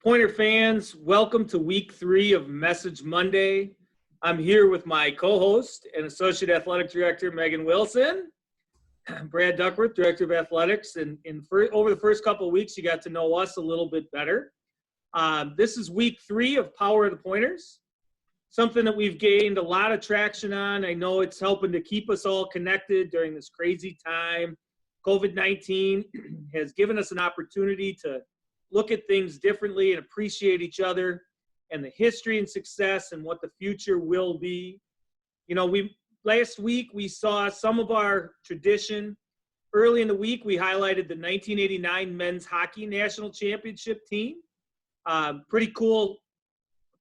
Pointer fans, welcome to week 3 of Message Monday. I'm here with my co-host and Associate Athletic Director, Megan Wilson. Brad Duckworth, Director of Athletics. And over the first couple of weeks, you got to know us a little bit better. This is week 3 of Power of the Pointers, something that we've gained a lot of traction on. I know it's helping to keep us all connected during this crazy time. COVID-19 has given us an opportunity to look at things differently and appreciate each other and the history and success and what the future will be. You know, last week we saw some of our tradition. Early in the week, we highlighted the 1989 Men's Hockey National Championship team. Pretty cool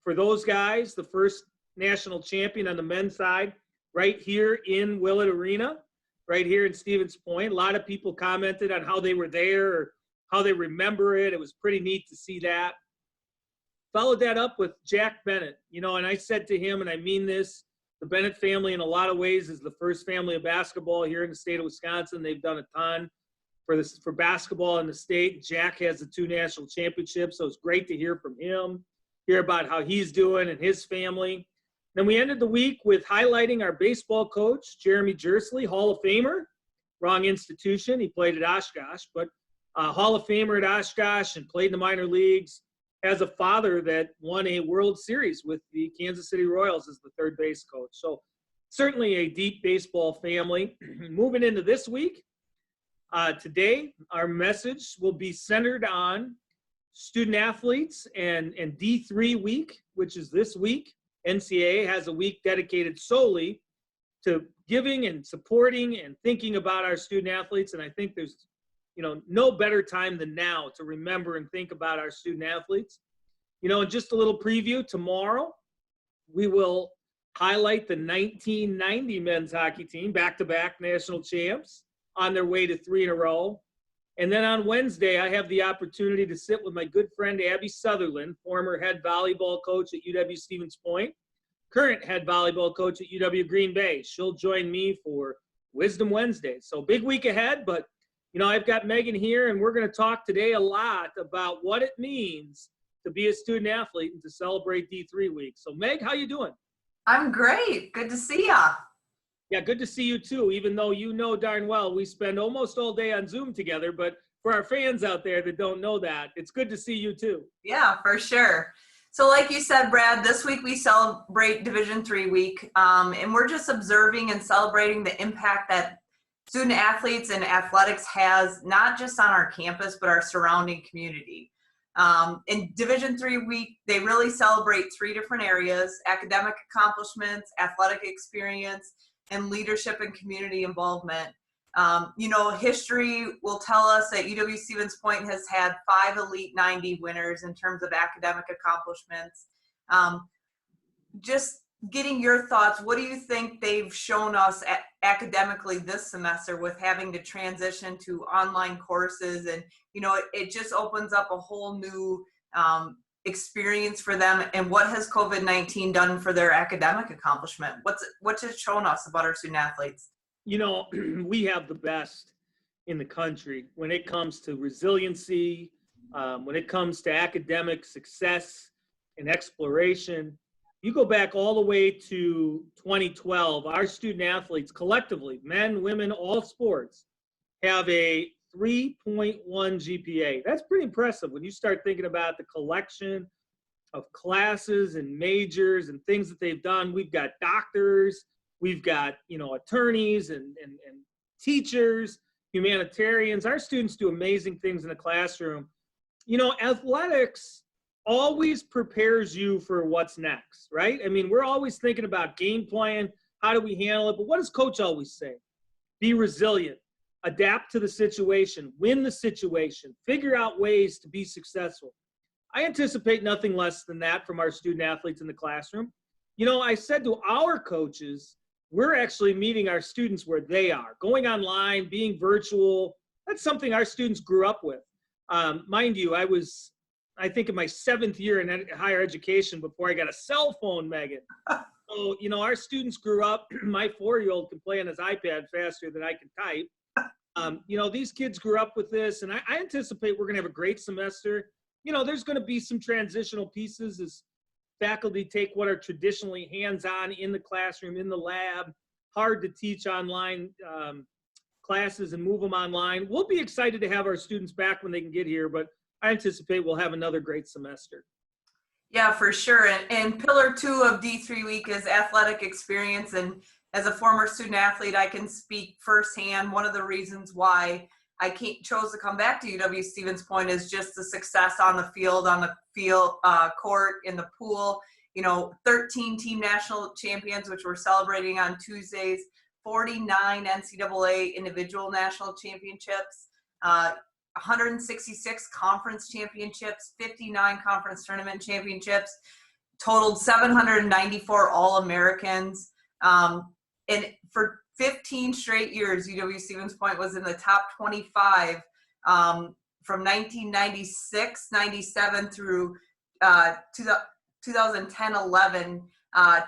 for those guys, the first national champion on the men's side right here in Willett Arena, right here in Stevens Point. A lot of people commented on how they were there or how they remember it. It was pretty neat to see that. Followed that up with Jack Bennett, and I said to him, and I mean this, the Bennett family in a lot of ways is the first family of basketball here in the state of Wisconsin. They've done a ton for basketball in the state. Jack has the 2 national championships, so it's great to hear from him, hear about how he's doing and his family. Then we ended the week with highlighting our baseball coach, Jeremy Jersley, Hall of Famer, wrong institution. He played at Oshkosh, but Hall of Famer at Oshkosh and played in the minor leagues, has a father that won a World Series with the Kansas City Royals as the third base coach. So certainly a deep baseball family. Moving into this week, today our message will be centered on student athletes and D3 week, which is this week. NCAA has a week dedicated solely to giving and supporting and thinking about our student athletes, and I think there's no better time than now to remember and think about our student athletes. And just a little preview, tomorrow we will highlight the 1990 men's hockey team, back-to-back national champs, on their way to 3 in a row. And then on Wednesday, I have the opportunity to sit with my good friend Abby Sutherland, former head volleyball coach at UW Stevens Point, current head volleyball coach at UW Green Bay. She'll join me for Wisdom Wednesday. So big week ahead, but I've got Megan here, and we're going to talk today a lot about what it means to be a student athlete and to celebrate D3 week. So, Meg, how you doing? I'm great. Good to see ya. Yeah, good to see you too, even though darn well we spend almost all day on Zoom together. But for our fans out there that don't know that, it's good to see you too. Yeah, for sure. So like you said, Brad, this week we celebrate Division III week, and we're just observing and celebrating the impact that student athletes and athletics has not just on our campus, but our surrounding community. In Division III week, they really celebrate 3 different areas: academic accomplishments, athletic experience, and leadership and community involvement. History will tell us that UW Stevens Point has had 5 Elite 90 winners in terms of academic accomplishments. Just getting your thoughts, what do you think they've shown us academically this semester with having to transition to online courses? And, it just opens up a whole new experience for them. And what has COVID-19 done for their academic accomplishment? What's it shown us about our student athletes? We have the best in the country when it comes to resiliency, when it comes to academic success and exploration. You go back all the way to 2012, our student athletes collectively, men, women, all sports, have a 3.1 GPA. That's pretty impressive when you start thinking about the collection of classes and majors and things that they've done. We've got doctors, we've got, attorneys and teachers, humanitarians. Our students do amazing things in the classroom. Athletics always prepares you for what's next, right? I mean, we're always thinking about game plan. How do we handle it? But what does coach always say? Be resilient, adapt to the situation, win the situation, figure out ways to be successful. I anticipate nothing less than that from our student athletes in the classroom. I said to our coaches, we're actually meeting our students where they are, going online, being virtual. That's something our students grew up with. Mind you, I think in my 7th year in higher education before I got a cell phone, Megan. So, our students grew up. My 4-year-old can play on his iPad faster than I can type. These kids grew up with this, and I anticipate we're going to have a great semester. there's going to be some transitional pieces as faculty take what are traditionally hands-on in the classroom, in the lab, hard to teach online classes and move them online. We'll be excited to have our students back when they can get here, but I anticipate we'll have another great semester. Yeah, for sure. And pillar 2 of D3 week is athletic experience. And as a former student athlete, I can speak firsthand. One of the reasons why I chose to come back to UW-Stevens Point is just the success on the field, court, in the pool. 13 team national champions, which we're celebrating on Tuesdays, 49 NCAA individual national championships, 166 conference championships, 59 conference tournament championships, totaled 794 All-Americans. And for 15 straight years, UW-Stevens Point was in the top 25 from 1996, 97 through 2010-11.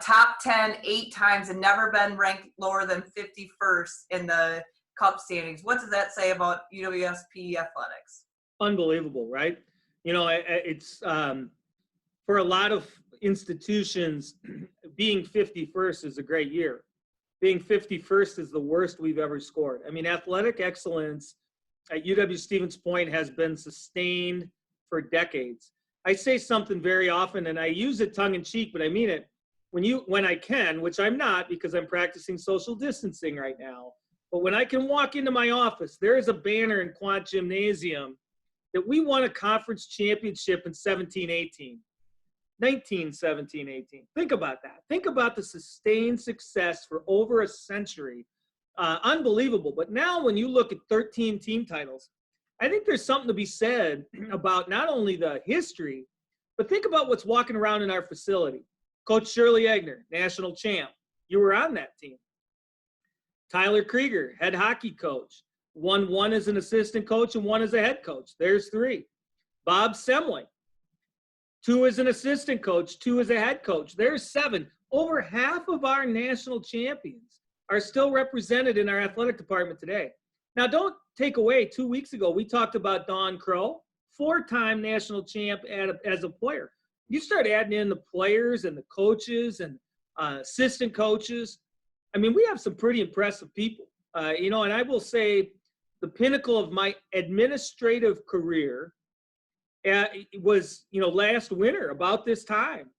Top 10 8 times and never been ranked lower than 51st in the Cup standings. What does that say about UWSP athletics? Unbelievable, right? It's for a lot of institutions, being 51st is a great year. Being 51st is the worst we've ever scored. I mean, athletic excellence at UW-Stevens Point has been sustained for decades. I say something very often, and I use it tongue-in-cheek, but I mean it. When I can, which I'm not because I'm practicing social distancing right now, but when I can walk into my office, there is a banner in Quant Gymnasium that we won a conference championship in 17-18. 1917-18. Think about that. Think about the sustained success for over a century. Unbelievable. But now when you look at 13 team titles, I think there's something to be said about not only the history, but think about what's walking around in our facility. Coach Shirley Egner, national champ. You were on that team. Tyler Krieger, head hockey coach. Won one as an assistant coach and one as a head coach. There's 3. Bob Semling, 2 as an assistant coach, 2 as a head coach. There's 7. Over half of our national champions are still represented in our athletic department today. Now, don't take away, 2 weeks ago, we talked about Dawn Crow, 4-time national champ as a player. You start adding in the players and the coaches and assistant coaches. I mean, we have some pretty impressive people, and I will say the pinnacle of my administrative career was, last winter about this time,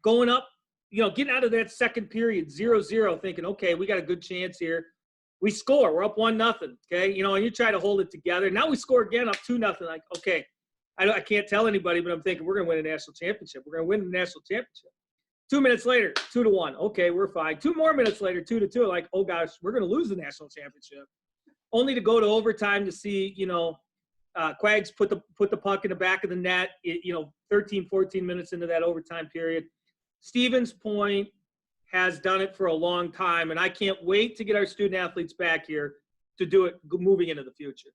going up, getting out of that second period, 0-0, thinking, okay, we got a good chance here. We score, we're up 1-0. Okay. And you try to hold it together. Now we score again up 2-0. Like, okay, I can't tell anybody, but I'm thinking we're going to win a national championship. We're going to win the national championship. 2 minutes later, 2-1. Okay, we're fine. 2 more minutes later, 2-2. Like, oh gosh, we're going to lose the national championship. Only to go to overtime to see, Quags put the puck in the back of the net, 13, 14 minutes into that overtime period. Stevens Point has done it for a long time, and I can't wait to get our student athletes back here to do it moving into the future.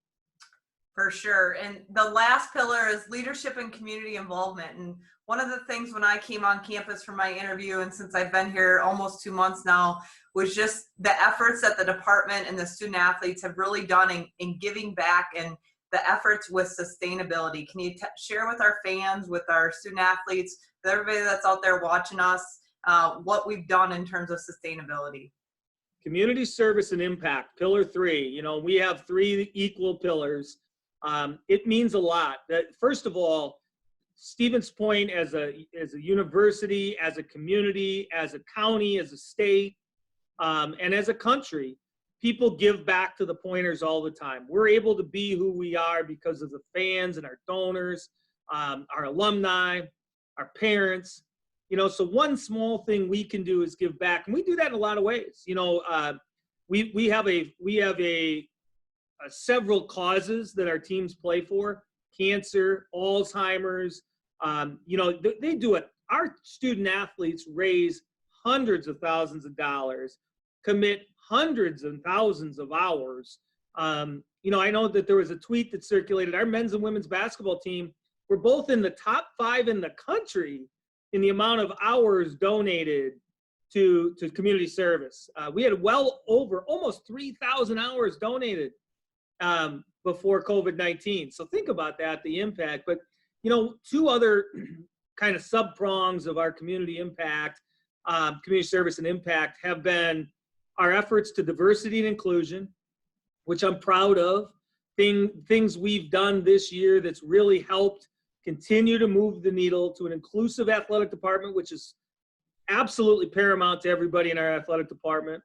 For sure. And the last pillar is leadership and community involvement. And one of the things when I came on campus for my interview, and since I've been here almost 2 months now, was just the efforts that the department and the student athletes have really done in giving back and the efforts with sustainability. Can you share with our fans, with our student athletes, with everybody that's out there watching us, what we've done in terms of sustainability? Community service and impact, pillar 3. We have 3 equal pillars. It means a lot. First of all, Stevens Point as a university, as a community, as a county, as a state, and as a country, people give back to the Pointers all the time. We're able to be who we are because of the fans and our donors, our alumni, our parents. So one small thing we can do is give back, and we do that in a lot of ways. We have several causes that our teams play for: cancer, Alzheimer's. They do it. Our student athletes raise hundreds of thousands of dollars, commit hundreds and thousands of hours. I know that there was a tweet that circulated. Our men's and women's basketball team were both in the top 5 in the country in the amount of hours donated to community service. We had well over almost 3,000 hours donated. before COVID-19. So think about that, the impact. But, you know, two other kind of sub-prongs of our community impact, community service and impact have been our efforts to diversity and inclusion, which I'm proud of. Things we've done this year that's really helped continue to move the needle to an inclusive athletic department, which is absolutely paramount to everybody in our athletic department.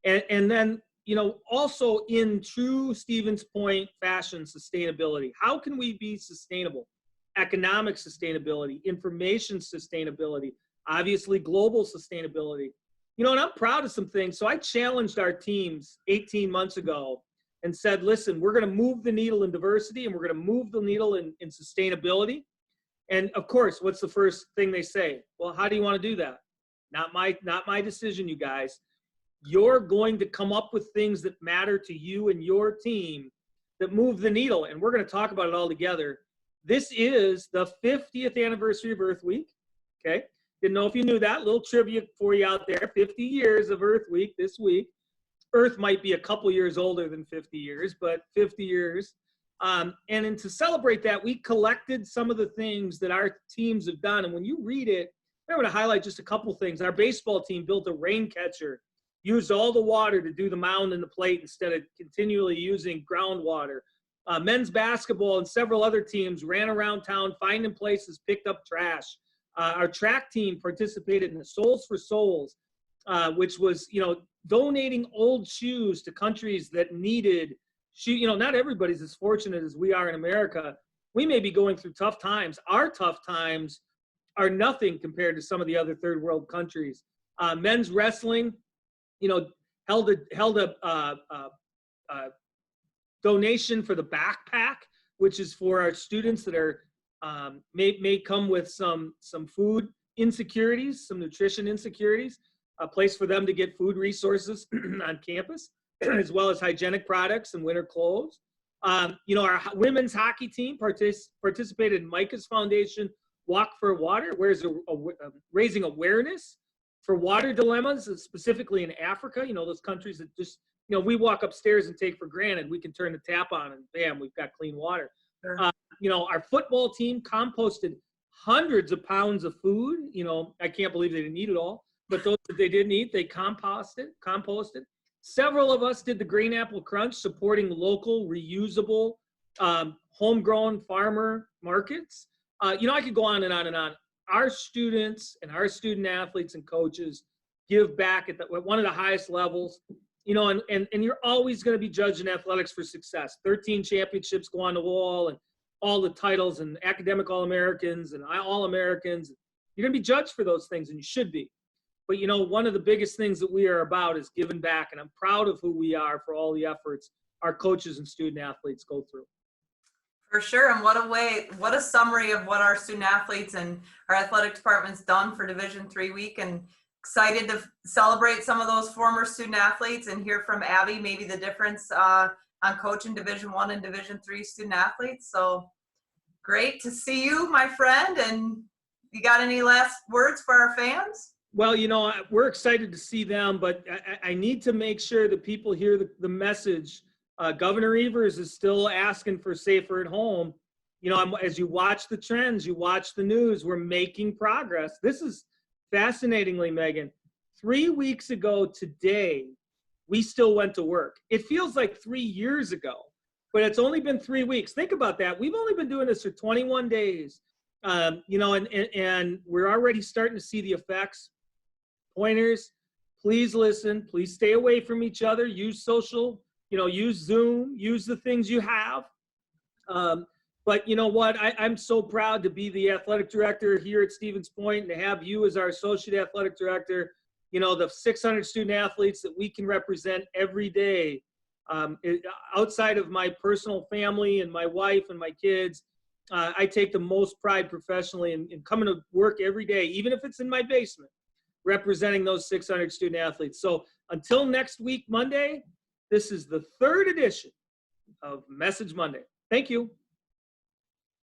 And then, you know, also in true Stevens Point fashion, sustainability. How can we be sustainable? Economic sustainability, information sustainability, obviously global sustainability. You know, and I'm proud of some things. So I challenged our teams 18 months ago and said, listen, we're going to move the needle in diversity and we're going to move the needle in sustainability. And of course, what's the first thing they say? Well, how do you want to do that? Not my decision, you guys. You're going to come up with things that matter to you and your team that move the needle. And we're going to talk about it all together. This is the 50th anniversary of Earth Week. Okay. Didn't know if you knew that. Little trivia for you out there. 50 years of Earth Week this week. Earth might be a couple years older than 50 years, but 50 years. And then to celebrate that, we collected some of the things that our teams have done. And when you read it, I'm going to highlight just a couple things. Our baseball team built a rain catcher, used all the water to do the mound and the plate instead of continually using groundwater. Men's basketball and several other teams ran around town, finding places, picked up trash. Our track team participated in the Souls for Souls, which was, you know, donating old shoes to countries that needed shoe. You know, not everybody's as fortunate as we are in America. We may be going through tough times. Our tough times are nothing compared to some of the other third world countries. Men's wrestling, you know, held a donation for the backpack, which is for our students that are may come with some food insecurities, some nutrition insecurities, a place for them to get food resources on campus, as well as hygienic products and winter clothes. You know, our women's hockey team participated in Micah's Foundation Walk for Water, raising awareness for water dilemmas, specifically in Africa. You know, those countries that just, you know, we walk upstairs and take for granted. We can turn the tap on and bam, we've got clean water. Sure. You know, our football team composted hundreds of pounds of food. You know, I can't believe they didn't eat it all, but those that they didn't eat, they composted. Several of us did the Green Apple Crunch, supporting local, reusable, homegrown farmer markets. You know, I could go on and on and on. Our students and our student athletes and coaches give back at one of the highest levels. You know, and you're always going to be judged in athletics for success. 13 championships go on the wall and all the titles and academic All-Americans and All-Americans. You're going to be judged for those things, and you should be. But, you know, one of the biggest things that we are about is giving back, and I'm proud of who we are for all the efforts our coaches and student athletes go through. For sure, and what a summary of what our student athletes and our athletic department's done for Division III week, and excited to celebrate some of those former student athletes and hear from Abby maybe the difference on coaching Division I and Division III student athletes. So great to see you, my friend. And you got any last words for our fans? Well, you know, we're excited to see them, but I need to make sure that people hear the message. Governor Evers is still asking for safer at home. You know, as you watch the trends, you watch the news, we're making progress. This is fascinatingly, Megan, 3 weeks ago today, we still went to work. It feels like 3 years ago, but it's only been 3 weeks. Think about that. We've only been doing this for 21 days, you know, and we're already starting to see the effects. Pointers, please listen, please stay away from each other, use social, you know, use Zoom, use the things you have. But you know what, I'm so proud to be the athletic director here at Stevens Point and to have you as our associate athletic director. You know, the 600 student athletes that we can represent every day, outside of my personal family and my wife and my kids, I take the most pride professionally in coming to work every day, even if it's in my basement, representing those 600 student athletes. So until next week, Monday, this is the 3rd edition of Message Monday. Thank you.